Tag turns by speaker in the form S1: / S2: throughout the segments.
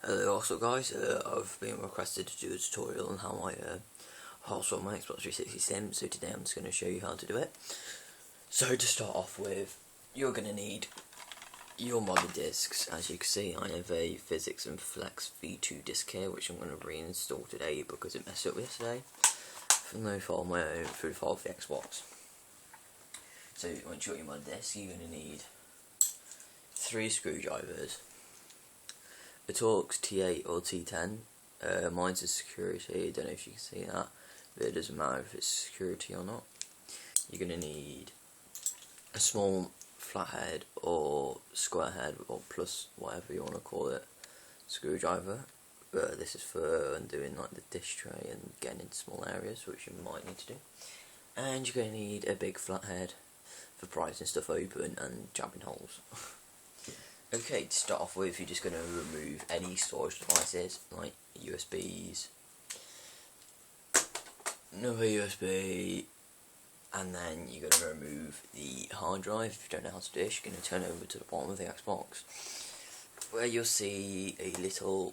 S1: Hello, what's up guys? I've been requested to do a tutorial on how I hotswap my Xbox360 Slim, so today I'm just going to show you how to do it. So to start off with, you're going to need your modded discs. As you can see, I have a Physics and Flex V2 disc here, which I'm going to reinstall today because it messed up yesterday. For no fault of my own, through the fault of the Xbox. So once you've got your modded disc, you're going to need 3 screwdrivers, a Torx T8 or T10, mine's a security, I don't know if you can see that, but it doesn't matter if it's security or not. You're going to need a small flathead or square head or plus whatever you want to call it screwdriver, but this is for undoing like the dish tray and getting into small areas, which you might need to do. And you're going to need a big flathead for prizing stuff open and jabbing holes. Okay, to start off with, you're just going to remove any storage devices, like USBs, another USB, and then you're going to remove the hard drive. If you don't know how to do this, you're going to turn over to the bottom of the Xbox, where you'll see a little,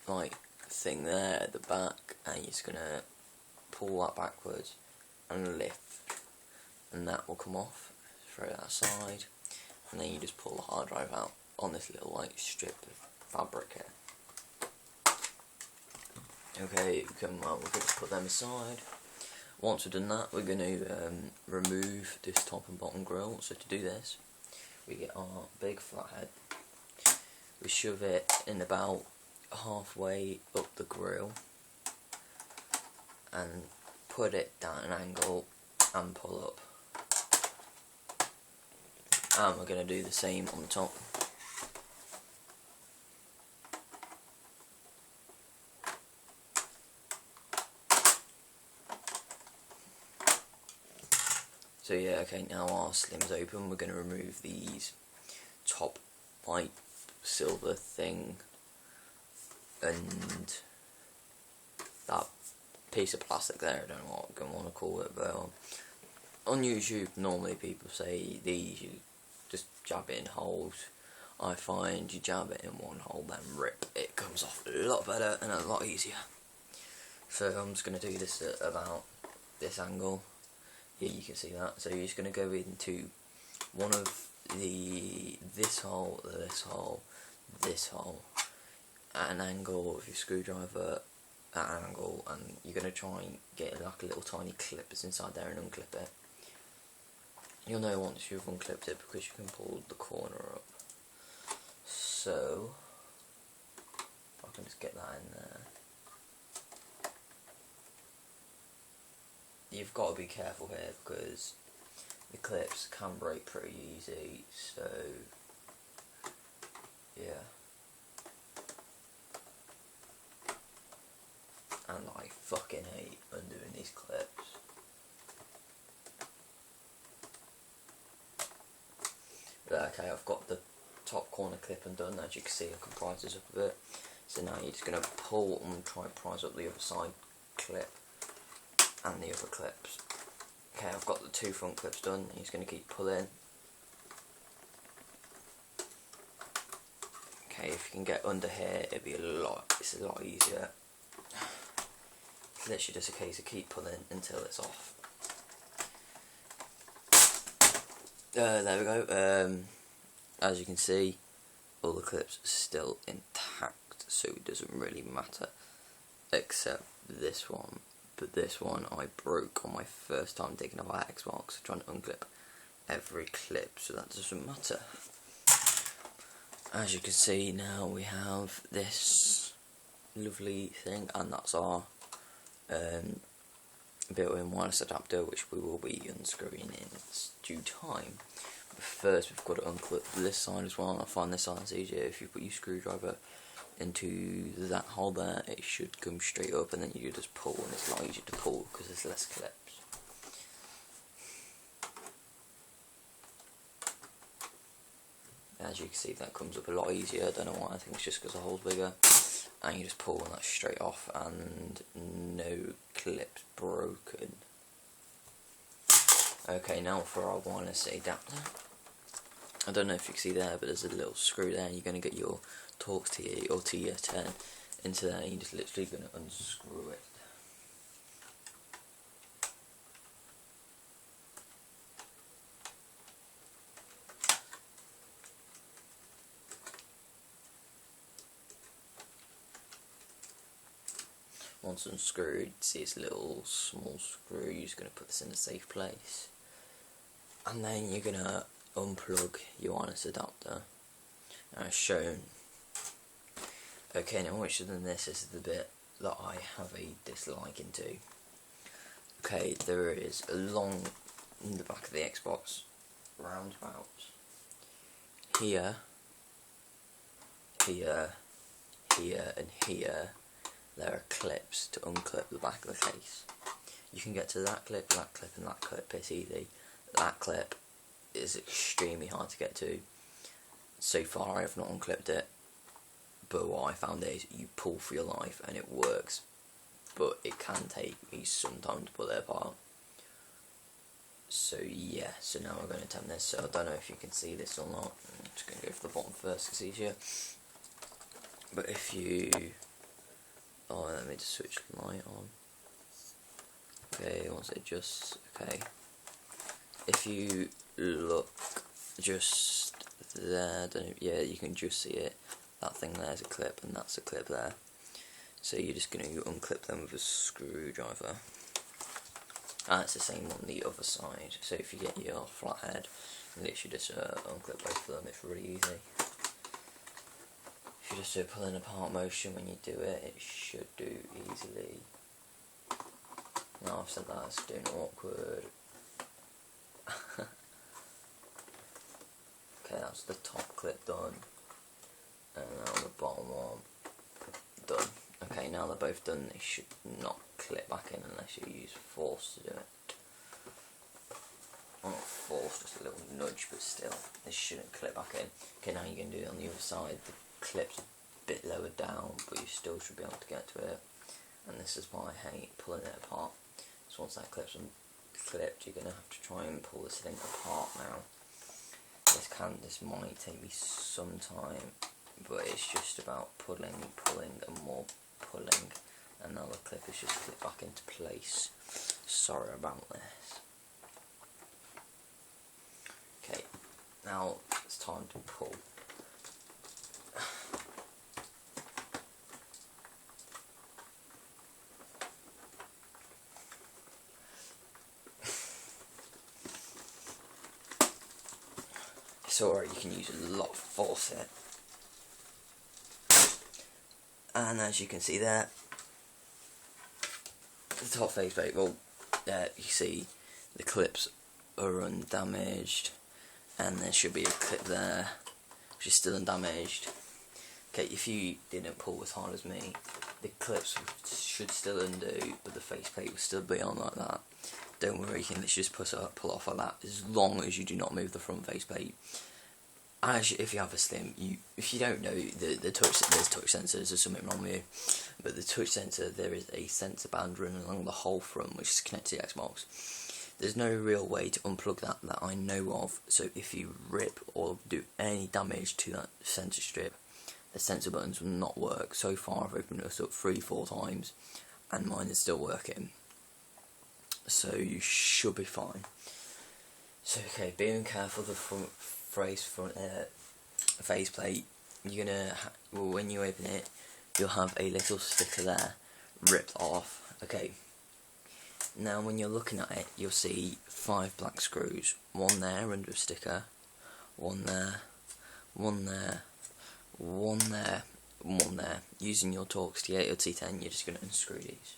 S1: like, thing there at the back, and you're just going to pull that backwards and lift, and that will come off. Throw that aside, and then you just pull the hard drive out on this little like strip of fabric here. Okay, we're going to put them aside. Once we've done that, we're going to remove this top and bottom grill. So to do this, we get our big flathead, we shove it in about halfway up the grill and put it down an angle and pull up. And we're going to do the same on the top. So yeah, okay, now our Slim's open, we're going to remove these top white silver thing and that piece of plastic there, I don't know what I want to call it, but on YouTube normally people say these, you just jab it in holes. I find you jab it in one hole, then rip, it comes off a lot better and a lot easier. So I'm just going to do this at about this angle. Yeah, you can see that. So you're just going to go into one of this hole, this hole, at an angle with your screwdriver at an angle, and you're going to try and get like a little tiny clip that's inside there and unclip it. You'll know once you've unclipped it because you can pull the corner up. So, if I can just get that in there. You've got to be careful here because the clips can break pretty easy, so yeah. And I fucking hate undoing these clips. Okay, I've got the top corner clip undone. As you can see, I can prise this up a bit. So now you're just going to pull and try and prise up the other side clip and the other clips. Okay, I've got the 2 front clips done. He's going to keep pulling. Okay, if you can get under here, it's a lot easier. It's literally just a case of keep pulling until it's off. There we go. As you can see, all the clips are still intact, so it doesn't really matter, except this one. But this one I broke on my first time taking off my Xbox, trying to unclip every clip, so that doesn't matter. As you can see now, we have this lovely thing, and that's our built-in wireless adapter, which we will be unscrewing in due time. But first we've got to unclip this side as well, and I find this side's easier. If you put your screwdriver into that hole there, it should come straight up, and then you just pull, and it's a lot easier to pull because there's less clips. As you can see, that comes up a lot easier. I don't know why, I think it's just because the hole's bigger. And you just pull and that's straight off, and no clips broken. Okay, now for our wireless adapter. I don't know if you can see there, but there's a little screw there. You're going to get your Torx T8 or T10 into there, and you're just literally going to unscrew it. Once unscrewed, see its little small screw, you're just going to put this in a safe place. And then you're going to unplug your wireless adapter, as shown. Okay, now once you've done this is the bit that I have a dislike into. Okay, there is along the back of the Xbox, roundabouts, here, here, here and here, there are clips to unclip the back of the case. You can get to that clip and that clip, it's easy. That clip is extremely hard to get to. So far I have not unclipped it, but what I found is you pull for your life and it works, but it can take me some time to pull it apart. So yeah, so now we're going to attempt this. So I don't know if you can see this or not. I'm just going to go for the bottom first, it's easier. But if you... Oh, let me just switch the light on. Okay, once it adjusts, okay. If you look just there, don't know, yeah, you can just see it. That thing there is a clip, and that's a clip there. So you're just going to unclip them with a screwdriver. And it's the same on the other side. So if you get your flathead, you literally just unclip both of them. It's really easy. If you just do a pulling apart motion when you do it, it should do easily. Now I've said that, it's doing awkward. Okay, that's the top clip done. And now the bottom one done. Okay, now they're both done, they should not clip back in unless you use force to do it. Well, not force, just a little nudge, but still, they shouldn't clip back in. Okay, now you're going to do it on the other side. The clip's a bit lower down, but you still should be able to get to it. And this is why I hate pulling it apart. So once that clip's unclipped, you're going to have to try and pull this thing apart now. This might take me some time, but it's just about pulling, and more pulling, and now the clip is just clipped back into place. Sorry about this. Okay, now it's time to pull. It's alright, you can use a lot of force here. And as you can see there, the top faceplate, well, there you see the clips are undamaged, and there should be a clip there which is still undamaged. Okay, if you didn't pull as hard as me, the clips should still undo, but the faceplate will still be on like that. Don't worry, you can just pull off like that, as long as you do not move the front faceplate. If you have a Slim, if you don't know, there's touch sensors, there's something wrong with you. But the touch sensor, there is a sensor band running along the whole front, which is connected to the Xbox. There's no real way to unplug that I know of, so if you rip or do any damage to that sensor strip, the sensor buttons will not work. So far I've opened this up 3-4 times, and mine is still working. So you should be fine. So okay, being careful of the front faceplate, you're gonna when you open it, you'll have a little sticker there ripped off. Okay, now when you're looking at it, you'll see 5 black screws, one there under a sticker, one there, one there, one there, and one there. Using your Torx T8 or T10, you're just gonna unscrew these.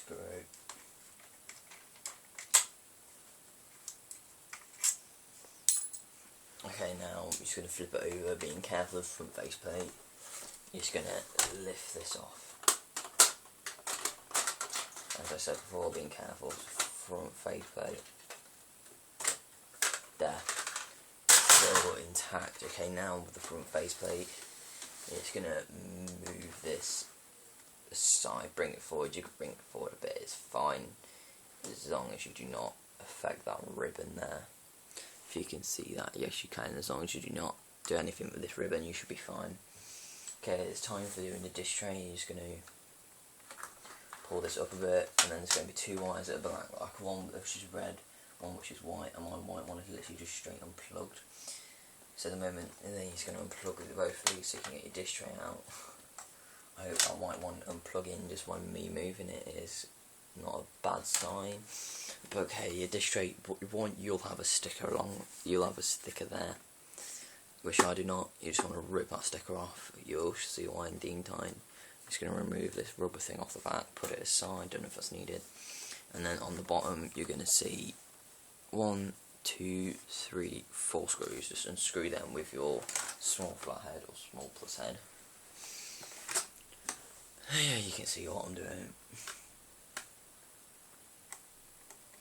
S1: screw. Okay, now I'm just going to flip it over, being careful of the front faceplate. You're just going to lift this off. As I said before, being careful of the front faceplate. There. Still intact. Okay, now with the front faceplate, you're just going to move this aside, bring it forward. You can bring it forward a bit, it's fine, as long as you do not affect that ribbon there. If you can see that, yes you can, as long as you do not do anything with this ribbon, you should be fine. Okay, it's time for doing the dish tray. You're just going to pull this up a bit, and then there's going to be two wires that are black, like one which is red, one which is white, and my white one is literally just straight unplugged. So the moment, and then he's going to unplug with both of these so you can get your dish tray out. I hope that white one unplugging just by me moving it is not a bad sign. But okay, your dish tray, you'll have a sticker you'll have a sticker there, which I do not. You just want to rip that sticker off. You'll see why in Dean time. I'm just going to remove this rubber thing off the back, put it aside, don't know if that's needed. And then on the bottom, you're going to see 1, 2, 3, 4 screws. Just unscrew them with your small flathead or small plus head. Yeah, you can see what I'm doing.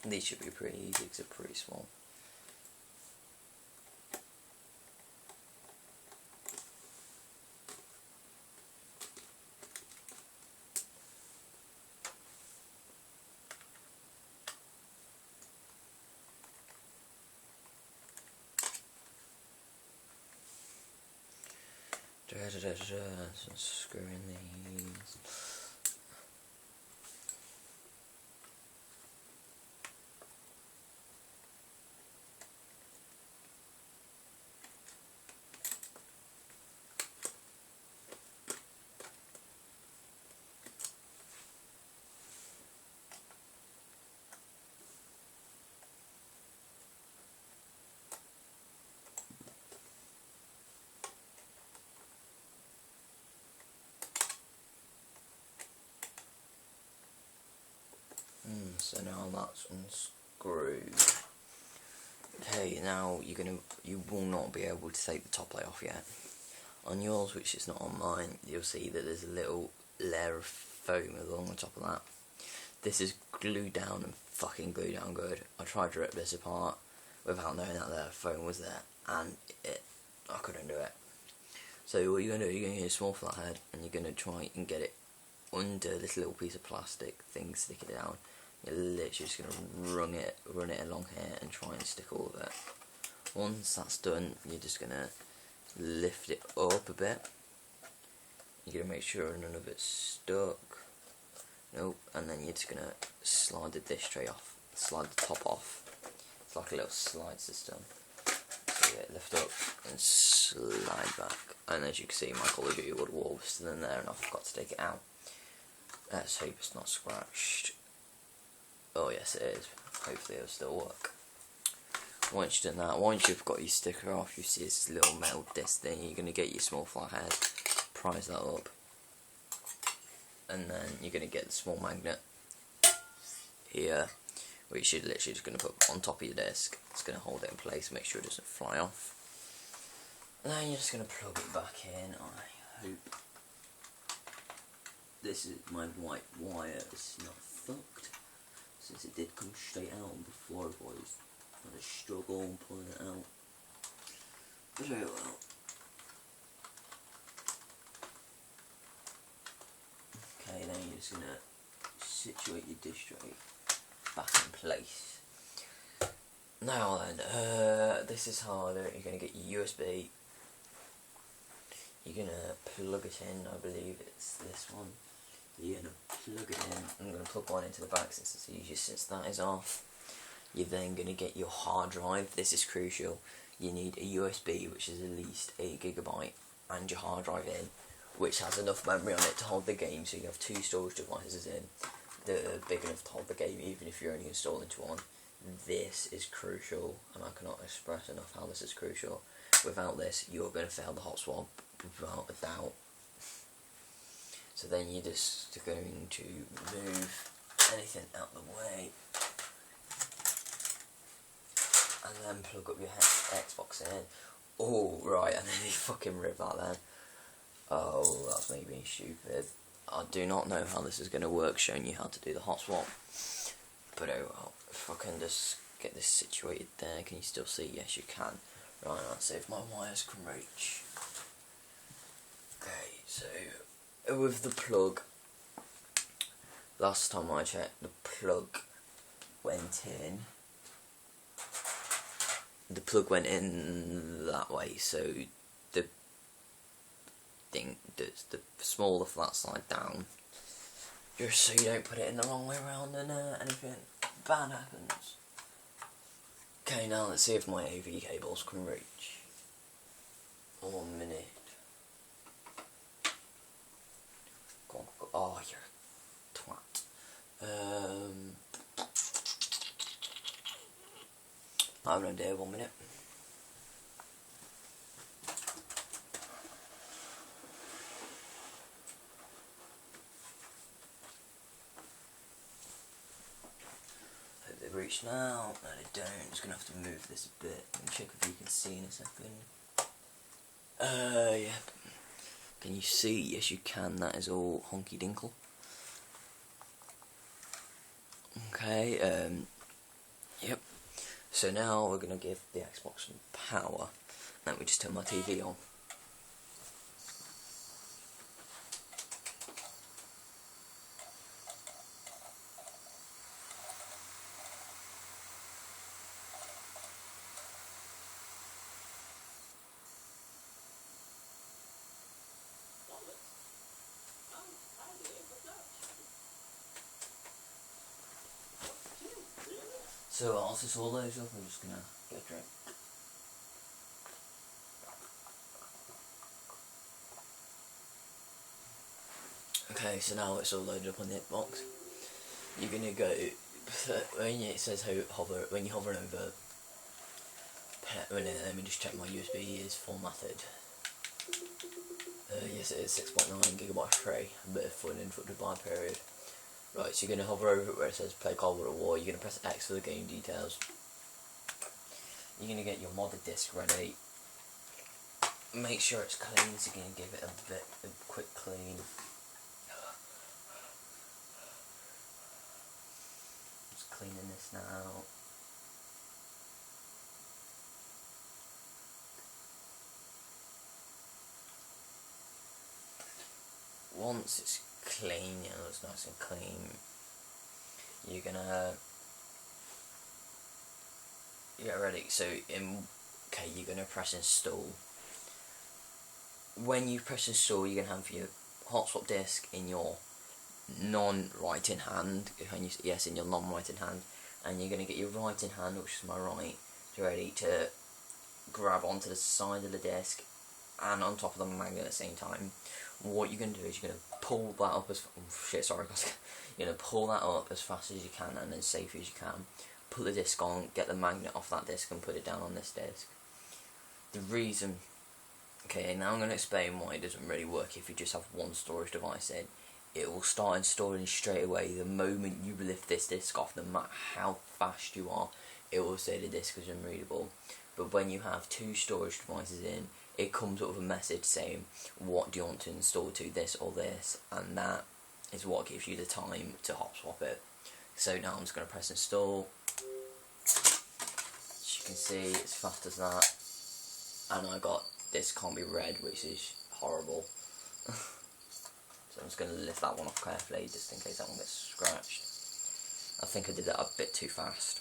S1: These should be pretty easy because they're pretty small. So screwing these. So now that's unscrewed. Okay, now you will not be able to take the top layer off yet. On yours, which is not on mine, you'll see that there's a little layer of foam along the top of that. This is glued down and fucking glued down good. I tried to rip this apart without knowing that the foam was there, and I couldn't do it. So what you're going to do, you're going to use a small flathead, and you're going to try and get it under this little piece of plastic thing sticking down. You're literally just going to run it along here and try and stick all of it. Once that's done, you're just going to lift it up a bit. You're going to make sure none of it's stuck. Nope. And then you're just going to slide the dish tray off, slide the top off. It's like a little slide system. So yeah, lift up and slide back. And as you can see, my Call of Duty World War was still in there and I forgot to take it out. Let's hope it's not scratched. Oh yes it is. Hopefully it'll still work. Once you've done that, once you've got your sticker off, you see this little metal disc thing. You're going to get your small flathead, prise that up, and then you're going to get the small magnet here, which you're literally just going to put on top of your disc. It's going to hold it in place, make sure it doesn't fly off. And then you're just going to plug it back in. I hope this is my white wire is not fucked, since it did come straight out before it was. I had a struggle in pulling it out. But very well. Okay, then you're just gonna situate your dish tray back in place. Now then, this is harder. You're gonna get your USB. You're gonna plug it in. I believe it's this one. You're gonna plug it in. I'm gonna plug one into the back since it's easier, since that is off. You're then going to get your hard drive. This is crucial. You need a USB which is at least 8 GB and your hard drive in, which has enough memory on it to hold the game, so you have 2 storage devices in that are big enough to hold the game even if you're only installing to one. This is crucial, and I cannot express enough how this is crucial. Without this, you're going to fail the hot swap without a doubt. So then you're just going to move anything out the way, and then plug up your Xbox in. Oh, right, and then you fucking rip that then. Oh, that's me being stupid. I do not know how this is going to work, showing you how to do the hot swap. But oh well, if I can just get this situated there, can you still see? Yes, you can. Right, let's see if my wires can reach. Okay, so with the plug, last time I checked, the plug went in. The plug went in that way, so the thing, the smaller flat side down, just so you don't put it in the wrong way around and anything bad happens. Okay, now let's see if my AV cables can reach. 1 minute. Go on, go. Oh, you're a twat. I have no idea, 1 minute. Hope they've reached now. No, they don't. I'm just going to have to move this a bit and check if you can see in a second. Yeah. Can you see? Yes, you can. That is all honky dinkle. Okay, yep. So now we're going to give the Xbox some power. Let me just turn my TV on. So whilst this all loads up, I'm just going to get a drink. Okay, so now it's all loaded up on the Xbox. You're going to go, when it says hover, when you hover over, let me just check my USB is formatted. Yes, it is 6.9GB free, a bit of fun interrupted by a period. Right, so you're going to hover over it where it says play Cold War, you're going to press X for the game details. You're going to get your modded disc ready. Make sure it's clean, so you're going to give it a quick clean. Just cleaning this now. Once it's clean, you know, it's nice and clean, you're gonna get ready. So you're gonna press install. When you press install, you're gonna have your hotswap disk in your non-writing hand. Yes, in your non-writing hand, and you're gonna get your writing hand, which is my right, ready to grab onto the side of the disk and on top of the magnet at the same time. What you're going to do is you're going to pull that up you're going to pull that up as fast as you can and as safe as you can. Put the disc on, get the magnet off that disc and put it down on this disc. The reason, okay, now I'm going to explain why it doesn't really work if you just have one storage device in. It will start installing straight away the moment you lift this disc off. No matter how fast you are, it will say the disc is unreadable. But when you have two storage devices in, it comes up with a message saying, what do you want to install to, this or this, and that is what gives you the time to hot swap it. So now I'm just going to press install. As you can see, it's fast as that, and I got this can't be read, which is horrible. So I'm just going to lift that one off carefully, just in case that one gets scratched. I think I did that a bit too fast.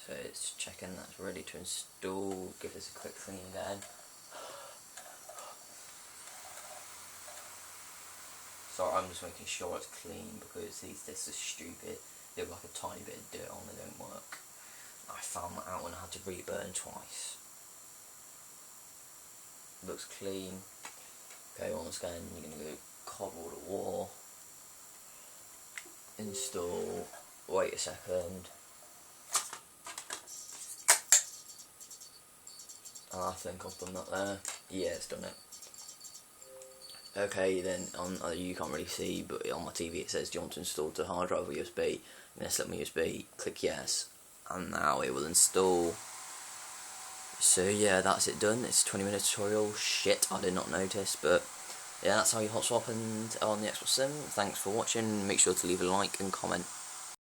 S1: So it's checking that's ready to install. Give this a quick clean again. Sorry, I'm just making sure it's clean because these discs are stupid. They have like a tiny bit of dirt on, they don't work. I found that out when I had to reburn twice. Looks clean. Okay, once again, you're going to go Cold War, install, wait a second. I think I've done that there. Yeah, it's done it. Okay, then on you can't really see, but on my TV it says, do you want to install to hard drive or USB? I'm going to select my USB, click yes, and now it will install. So yeah, that's it done. It's a 20-minute tutorial. Shit, I did not notice, but yeah, that's how you hot swap and on the Xbox Slim. Thanks for watching. Make sure to leave a like and comment.